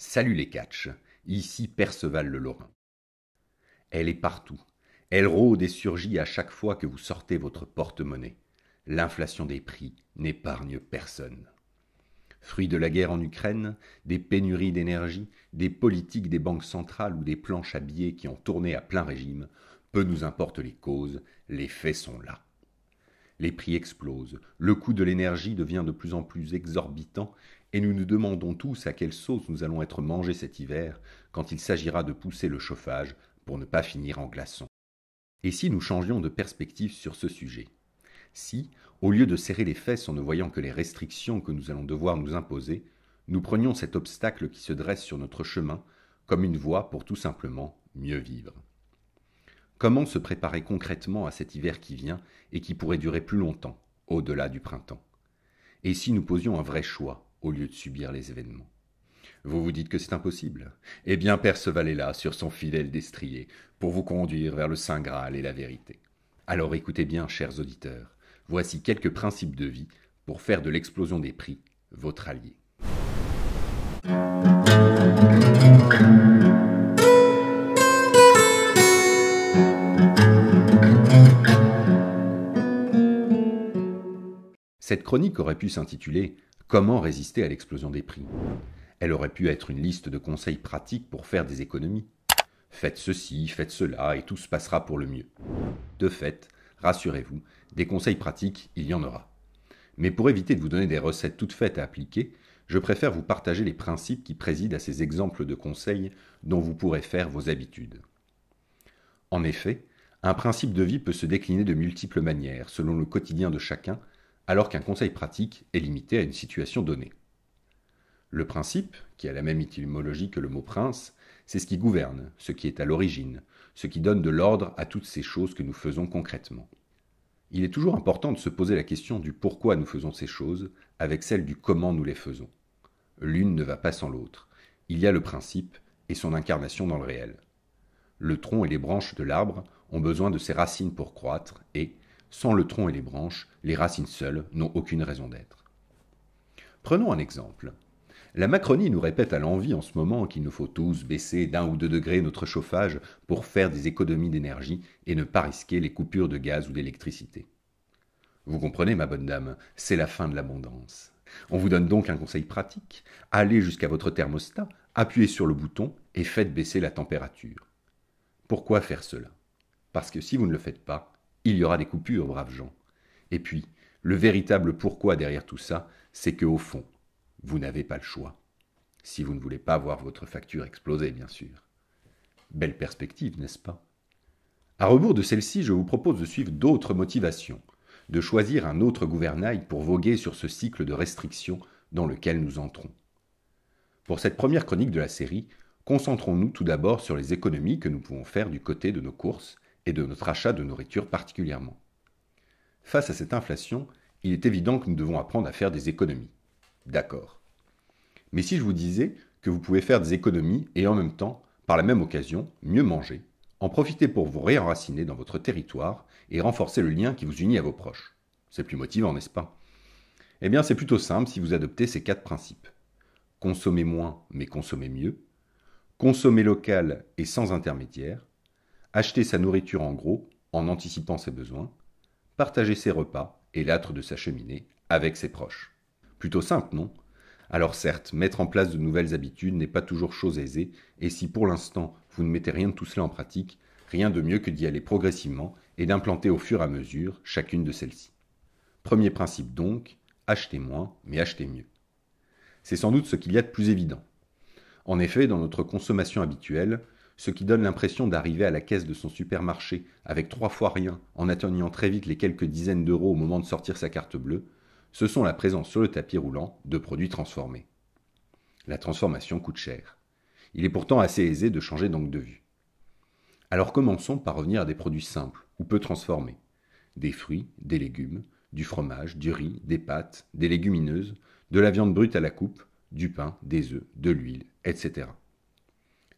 Salut les catchs, ici Perceval le Lorrain. Elle est partout. Elle rôde et surgit à chaque fois que vous sortez votre porte-monnaie. L'inflation des prix n'épargne personne. Fruit de la guerre en Ukraine, des pénuries d'énergie, des politiques des banques centrales ou des planches à billets qui ont tourné à plein régime, peu nous importe les causes, les faits sont là. Les prix explosent, le coût de l'énergie devient de plus en plus exorbitant et nous nous demandons tous à quelle sauce nous allons être mangés cet hiver quand il s'agira de pousser le chauffage pour ne pas finir en glaçons. Et si nous changions de perspective sur ce sujet? Si, au lieu de serrer les fesses en ne voyant que les restrictions que nous allons devoir nous imposer, nous prenions cet obstacle qui se dresse sur notre chemin comme une voie pour tout simplement mieux vivre? Comment se préparer concrètement à cet hiver qui vient et qui pourrait durer plus longtemps, au-delà du printemps? Et si nous posions un vrai choix au lieu de subir les événements? Vous vous dites que c'est impossible? Eh bien, Perceval est là, sur son fidèle destrier, pour vous conduire vers le Saint Graal et la vérité. Alors écoutez bien, chers auditeurs, voici quelques principes de vie pour faire de l'explosion des prix votre allié. Cette chronique aurait pu s'intituler « Comment résister à l'explosion des prix ?» Elle aurait pu être une liste de conseils pratiques pour faire des économies. Faites ceci, faites cela, et tout se passera pour le mieux. De fait, rassurez-vous, des conseils pratiques, il y en aura. Mais pour éviter de vous donner des recettes toutes faites à appliquer, je préfère vous partager les principes qui président à ces exemples de conseils dont vous pourrez faire vos habitudes. En effet, un principe de vie peut se décliner de multiples manières, selon le quotidien de chacun, alors qu'un conseil pratique est limité à une situation donnée. Le principe, qui a la même étymologie que le mot prince, c'est ce qui gouverne, ce qui est à l'origine, ce qui donne de l'ordre à toutes ces choses que nous faisons concrètement. Il est toujours important de se poser la question du pourquoi nous faisons ces choses avec celle du comment nous les faisons. L'une ne va pas sans l'autre. Il y a le principe et son incarnation dans le réel. Le tronc et les branches de l'arbre ont besoin de ses racines pour croître et, sans le tronc et les branches, les racines seules n'ont aucune raison d'être. Prenons un exemple. La Macronie nous répète à l'envi en ce moment qu'il nous faut tous baisser d'1 ou 2 degrés notre chauffage pour faire des économies d'énergie et ne pas risquer les coupures de gaz ou d'électricité. Vous comprenez, ma bonne dame, c'est la fin de l'abondance. On vous donne donc un conseil pratique. Allez jusqu'à votre thermostat, appuyez sur le bouton et faites baisser la température. Pourquoi faire cela? Parce que si vous ne le faites pas, il y aura des coupures, braves gens. Et puis, le véritable pourquoi derrière tout ça, c'est qu'au fond, vous n'avez pas le choix. Si vous ne voulez pas voir votre facture exploser, bien sûr. Belle perspective, n'est-ce pas? À rebours de celle-ci, je vous propose de suivre d'autres motivations, de choisir un autre gouvernail pour voguer sur ce cycle de restrictions dans lequel nous entrons. Pour cette première chronique de la série, concentrons-nous tout d'abord sur les économies que nous pouvons faire du côté de nos courses et de notre achat de nourriture particulièrement. Face à cette inflation, il est évident que nous devons apprendre à faire des économies. D'accord. Mais si je vous disais que vous pouvez faire des économies et en même temps, par la même occasion, mieux manger, en profiter pour vous réenraciner dans votre territoire et renforcer le lien qui vous unit à vos proches. C'est plus motivant, n'est-ce pas? Eh bien, c'est plutôt simple si vous adoptez ces 4 principes. Consommer moins, mais consommer mieux. Consommer local et sans intermédiaire. Acheter sa nourriture en gros, en anticipant ses besoins. Partager ses repas et l'âtre de sa cheminée avec ses proches. Plutôt simple, non? Alors certes, mettre en place de nouvelles habitudes n'est pas toujours chose aisée, et si pour l'instant vous ne mettez rien de tout cela en pratique, rien de mieux que d'y aller progressivement et d'implanter au fur et à mesure chacune de celles-ci. Premier principe donc, achetez moins, mais achetez mieux. C'est sans doute ce qu'il y a de plus évident. En effet, dans notre consommation habituelle, ce qui donne l'impression d'arriver à la caisse de son supermarché avec 3 fois rien en atteignant très vite les quelques dizaines d'euros au moment de sortir sa carte bleue, ce sont la présence sur le tapis roulant de produits transformés. La transformation coûte cher. Il est pourtant assez aisé de changer d'angle de vue. Alors commençons par revenir à des produits simples ou peu transformés. Des fruits, des légumes, du fromage, du riz, des pâtes, des légumineuses, de la viande brute à la coupe, du pain, des œufs, de l'huile, etc.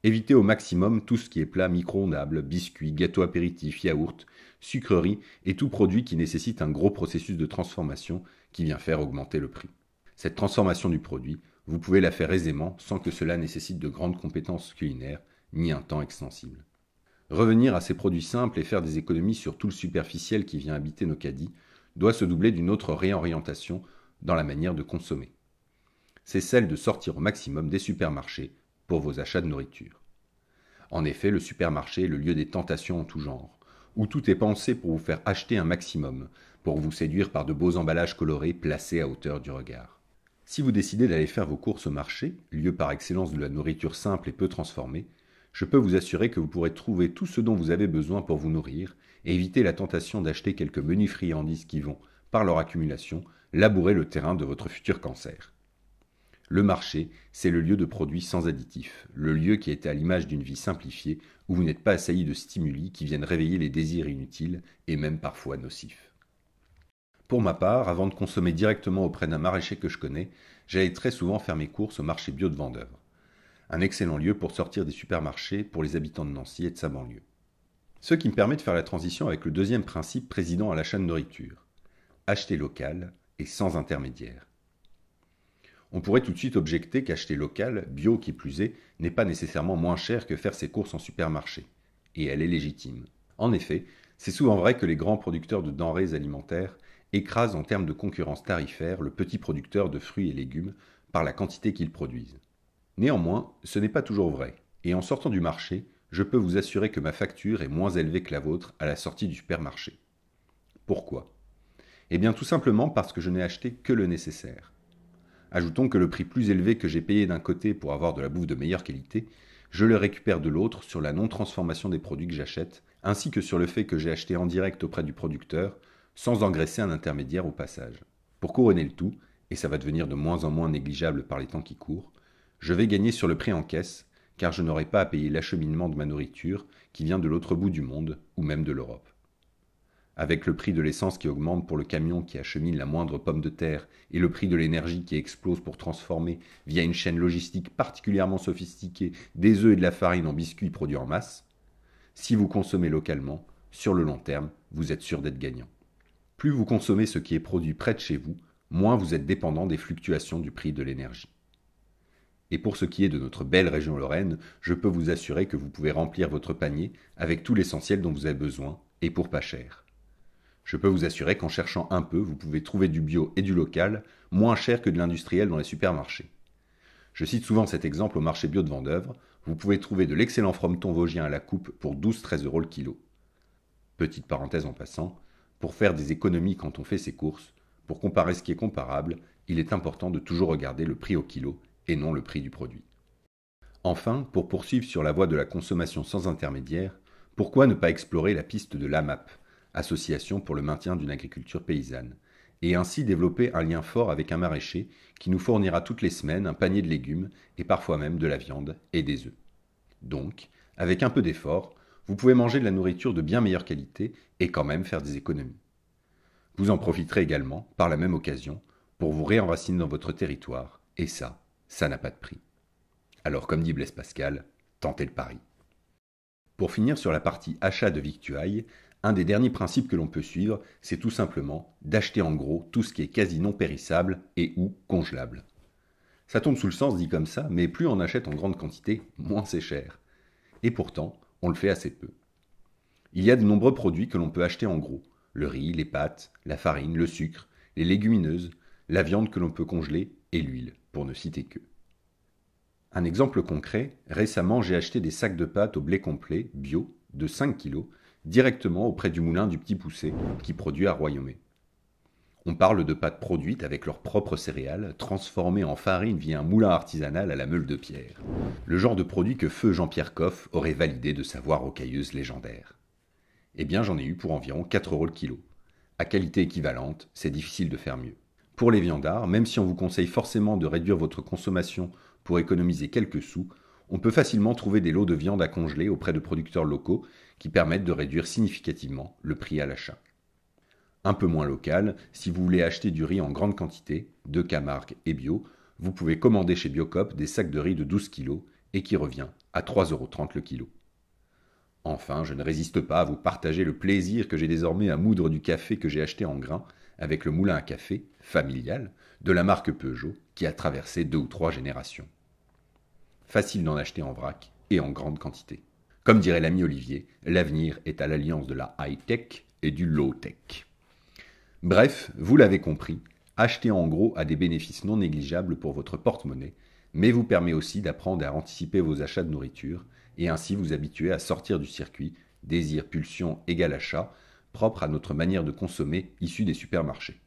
Évitez au maximum tout ce qui est plat micro-ondable, biscuits, gâteaux apéritifs, yaourts, sucreries et tout produit qui nécessite un gros processus de transformation qui vient faire augmenter le prix. Cette transformation du produit, vous pouvez la faire aisément sans que cela nécessite de grandes compétences culinaires ni un temps extensible. Revenir à ces produits simples et faire des économies sur tout le superficiel qui vient habiter nos caddies doit se doubler d'une autre réorientation dans la manière de consommer. C'est celle de sortir au maximum des supermarchés pour vos achats de nourriture. En effet, le supermarché est le lieu des tentations en tout genre, où tout est pensé pour vous faire acheter un maximum, pour vous séduire par de beaux emballages colorés placés à hauteur du regard. Si vous décidez d'aller faire vos courses au marché, lieu par excellence de la nourriture simple et peu transformée, je peux vous assurer que vous pourrez trouver tout ce dont vous avez besoin pour vous nourrir et éviter la tentation d'acheter quelques menus friandises qui vont, par leur accumulation, labourer le terrain de votre futur cancer. Le marché, c'est le lieu de produits sans additifs, le lieu qui est à l'image d'une vie simplifiée où vous n'êtes pas assailli de stimuli qui viennent réveiller les désirs inutiles et même parfois nocifs. Pour ma part, avant de consommer directement auprès d'un maraîcher que je connais, j'allais très souvent faire mes courses au marché bio de Vendeuvre. Un excellent lieu pour sortir des supermarchés pour les habitants de Nancy et de sa banlieue. Ce qui me permet de faire la transition avec le deuxième principe président à l'achat de nourriture. Acheter local et sans intermédiaire. On pourrait tout de suite objecter qu'acheter local, bio qui plus est, n'est pas nécessairement moins cher que faire ses courses en supermarché. Et elle est légitime. En effet, c'est souvent vrai que les grands producteurs de denrées alimentaires écrasent en termes de concurrence tarifaire le petit producteur de fruits et légumes par la quantité qu'ils produisent. Néanmoins, ce n'est pas toujours vrai, et en sortant du marché, je peux vous assurer que ma facture est moins élevée que la vôtre à la sortie du supermarché. Pourquoi ? Eh bien tout simplement parce que je n'ai acheté que le nécessaire. Ajoutons que le prix plus élevé que j'ai payé d'un côté pour avoir de la bouffe de meilleure qualité, je le récupère de l'autre sur la non-transformation des produits que j'achète, ainsi que sur le fait que j'ai acheté en direct auprès du producteur, sans engraisser un intermédiaire au passage. Pour couronner le tout, et ça va devenir de moins en moins négligeable par les temps qui courent, je vais gagner sur le prix en caisse, car je n'aurai pas à payer l'acheminement de ma nourriture qui vient de l'autre bout du monde, ou même de l'Europe. Avec le prix de l'essence qui augmente pour le camion qui achemine la moindre pomme de terre et le prix de l'énergie qui explose pour transformer, via une chaîne logistique particulièrement sophistiquée, des œufs et de la farine en biscuits produits en masse, si vous consommez localement, sur le long terme, vous êtes sûr d'être gagnant. Plus vous consommez ce qui est produit près de chez vous, moins vous êtes dépendant des fluctuations du prix de l'énergie. Et pour ce qui est de notre belle région Lorraine, je peux vous assurer que vous pouvez remplir votre panier avec tout l'essentiel dont vous avez besoin, et pour pas cher. Je peux vous assurer qu'en cherchant un peu, vous pouvez trouver du bio et du local, moins cher que de l'industriel dans les supermarchés. Je cite souvent cet exemple au marché bio de Vendeuvre, vous pouvez trouver de l'excellent frometon vosgien à la coupe pour 12-13 € le kilo. Petite parenthèse en passant, pour faire des économies quand on fait ses courses, pour comparer ce qui est comparable, il est important de toujours regarder le prix au kilo et non le prix du produit. Enfin, pour poursuivre sur la voie de la consommation sans intermédiaire, pourquoi ne pas explorer la piste de l'AMAP, Association pour le maintien d'une agriculture paysanne, et ainsi développer un lien fort avec un maraîcher qui nous fournira toutes les semaines un panier de légumes et parfois même de la viande et des œufs. Donc, avec un peu d'effort, vous pouvez manger de la nourriture de bien meilleure qualité et quand même faire des économies. Vous en profiterez également, par la même occasion, pour vous réenraciner dans votre territoire, et ça n'a pas de prix. Alors comme dit Blaise Pascal, tentez le pari. Pour finir sur la partie achat de victuailles, un des derniers principes que l'on peut suivre, c'est tout simplement d'acheter en gros tout ce qui est quasi non périssable et ou congelable. Ça tombe sous le sens dit comme ça, mais plus on achète en grande quantité, moins c'est cher. Et pourtant, on le fait assez peu. Il y a de nombreux produits que l'on peut acheter en gros. Le riz, les pâtes, la farine, le sucre, les légumineuses, la viande que l'on peut congeler et l'huile, pour ne citer que. Un exemple concret, récemment j'ai acheté des sacs de pâtes au blé complet, bio, de 5 kg, directement auprès du moulin du Petit Poucet, qui produit à Royaumet. On parle de pâtes produites avec leurs propres céréales, transformées en farine via un moulin artisanal à la meule de pierre. Le genre de produit que feu Jean-Pierre Coff aurait validé de sa voix rocailleuse légendaire. Eh bien j'en ai eu pour environ 4 € le kilo. À qualité équivalente, c'est difficile de faire mieux. Pour les viandards, même si on vous conseille forcément de réduire votre consommation pour économiser quelques sous, on peut facilement trouver des lots de viande à congeler auprès de producteurs locaux qui permettent de réduire significativement le prix à l'achat. Un peu moins local, si vous voulez acheter du riz en grande quantité, de Camargue et bio, vous pouvez commander chez Biocop des sacs de riz de 12 kg et qui revient à 3,30 € le kilo. Enfin, je ne résiste pas à vous partager le plaisir que j'ai désormais à moudre du café que j'ai acheté en grains avec le moulin à café, familial, de la marque Peugeot, qui a traversé 2 ou 3 générations. Facile d'en acheter en vrac et en grande quantité. Comme dirait l'ami Olivier, l'avenir est à l'alliance de la high-tech et du low-tech. Bref, vous l'avez compris, acheter en gros a des bénéfices non négligeables pour votre porte-monnaie, mais vous permet aussi d'apprendre à anticiper vos achats de nourriture et ainsi vous habituer à sortir du circuit désir, pulsion égale achat, propre à notre manière de consommer issue des supermarchés.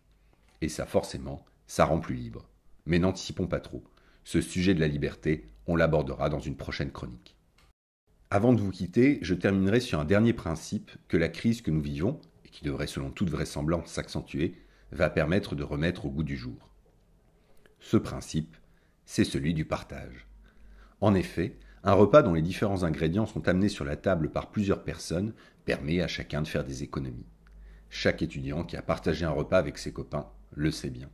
Et ça forcément, ça rend plus libre. Mais n'anticipons pas trop. Ce sujet de la liberté, on l'abordera dans une prochaine chronique. Avant de vous quitter, je terminerai sur un dernier principe que la crise que nous vivons, et qui devrait selon toute vraisemblance s'accentuer, va permettre de remettre au goût du jour. Ce principe, c'est celui du partage. En effet, un repas dont les différents ingrédients sont amenés sur la table par plusieurs personnes permet à chacun de faire des économies. Chaque étudiant qui a partagé un repas avec ses copains le sait bien.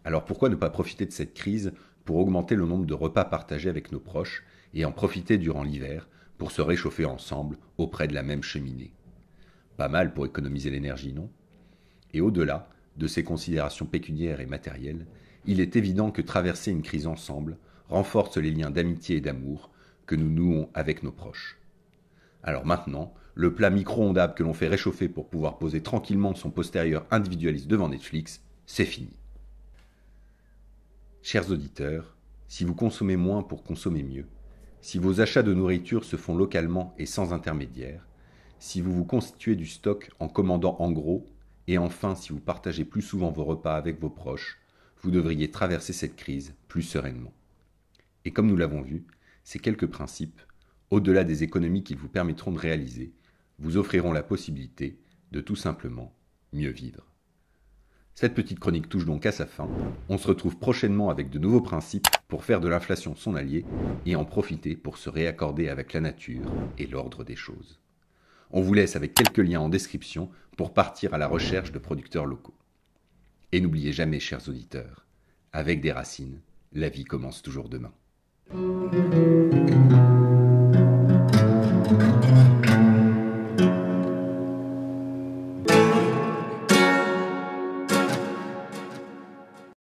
Alors pourquoi ne pas profiter de cette crise pour augmenter le nombre de repas partagés avec nos proches et en profiter durant l'hiver pour se réchauffer ensemble auprès de la même cheminée? Pas mal pour économiser l'énergie, non? Et au-delà de ces considérations pécuniaires et matérielles, il est évident que traverser une crise ensemble renforce les liens d'amitié et d'amour que nous nouons avec nos proches. Alors maintenant, le plat micro-ondable que l'on fait réchauffer pour pouvoir poser tranquillement son postérieur individualiste devant Netflix, c'est fini. Chers auditeurs, si vous consommez moins pour consommer mieux, si vos achats de nourriture se font localement et sans intermédiaire, si vous vous constituez du stock en commandant en gros, et enfin si vous partagez plus souvent vos repas avec vos proches, vous devriez traverser cette crise plus sereinement. Et comme nous l'avons vu, ces quelques principes, au-delà des économies qu'ils vous permettront de réaliser, vous offriront la possibilité de tout simplement mieux vivre. Cette petite chronique touche donc à sa fin. On se retrouve prochainement avec de nouveaux principes pour faire de l'inflation son allié et en profiter pour se réaccorder avec la nature et l'ordre des choses. On vous laisse avec quelques liens en description pour partir à la recherche de producteurs locaux. Et n'oubliez jamais, chers auditeurs, avec des racines, la vie commence toujours demain.